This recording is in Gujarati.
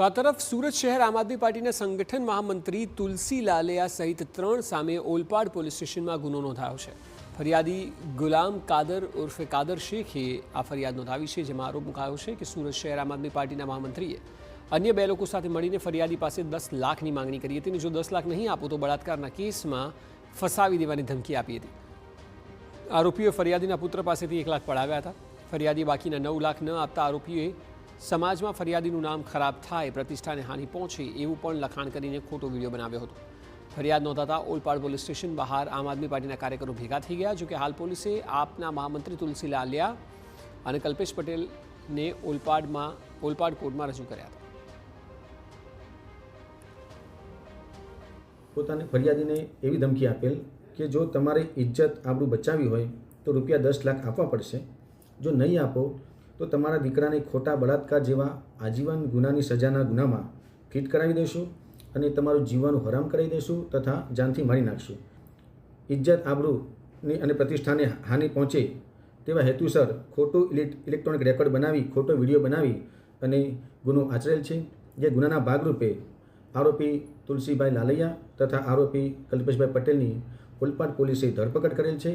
તો આ તરફ સુરત શહેર આમ આદમી પાર્ટીના સંગઠન મહામંત્રી તુલસી લાલિયા સહિત 3 સામે ઓલપાડ પોલીસ સ્ટેશનમાં ગુનો નોંધાયો છે। ફરિયાદી ગુલામ કાદર ઉર્ફે કાદર શેખે આ ફરિયાદ નોંધાવી છે, જેમાં આરોપ મુકાયો છે કે સુરત શહેર આમ આદમી પાર્ટીના મહામંત્રીએ અન્ય 2 લોકો સાથે મળીને ફરિયાદી પાસે 10 લાખની માંગણી કરી હતી અને જો 10 લાખ નહીં આપો તો બળાત્કારના કેસમાં ફસાવી દેવાની ધમકી આપી હતી। આરોપીઓએ ફરિયાદીના પુત્ર પાસેથી 1 લાખ પડાવ્યા હતા। ફરિયાદીએ બાકીના 9 લાખ ન આપતા આરોપીઓએ સમાજમાં ફરિયાદીનું નામ ખરાબ થાય, પ્રતિષ્ઠાને હાનિ પહોંચે એવું પણ લખાણ કરીને ખોટો વિડીયો બનાવ્યો હતો। ફરિયાદ નોંધાતા ઓલપાડ પોલીસ સ્ટેશન બહાર આમ આદમી પાર્ટીના કાર્યકરો ભેગા થઈ ગયા। જોકે હાલ પોલીસે આપના મહામંત્રી તુલસી લાલિયા અને કલ્પેશ પટેલને ઓલપાડ કોર્ટમાં રજૂ કર્યા હતા। પોતાની ફરિયાદીને એવી ધમકી આપેલ કે જો તમારે ઇજ્જત આબરૂ બચાવવી હોય તો રૂપિયા 10 લાખ આપવા પડશે, જો નહીં આપો તો તમારા દીકરાને ખોટા બળાત્કાર જેવા આજીવન ગુનાની સજાના ગુનામાં ફિટ કરાવી દેશું અને તમારું જીવવાનું હરામ કરાવી દેશું તથા જાનથી મારી નાખશું। ઇજ્જત આબરૂની અને પ્રતિષ્ઠાને હાનિ પહોંચે તેવા હેતુસર ખોટું ઇલેક્ટ્રોનિક રેકોર્ડ બનાવી ખોટો વિડીયો બનાવી અને ગુનો આચરેલ છે। જે ગુનાના ભાગરૂપે આરોપી તુલસીભાઈ લાલૈયા તથા આરોપી કલ્પેશભાઈ પટેલની ઓલપાડ પોલીસે ધરપકડ કરેલ છે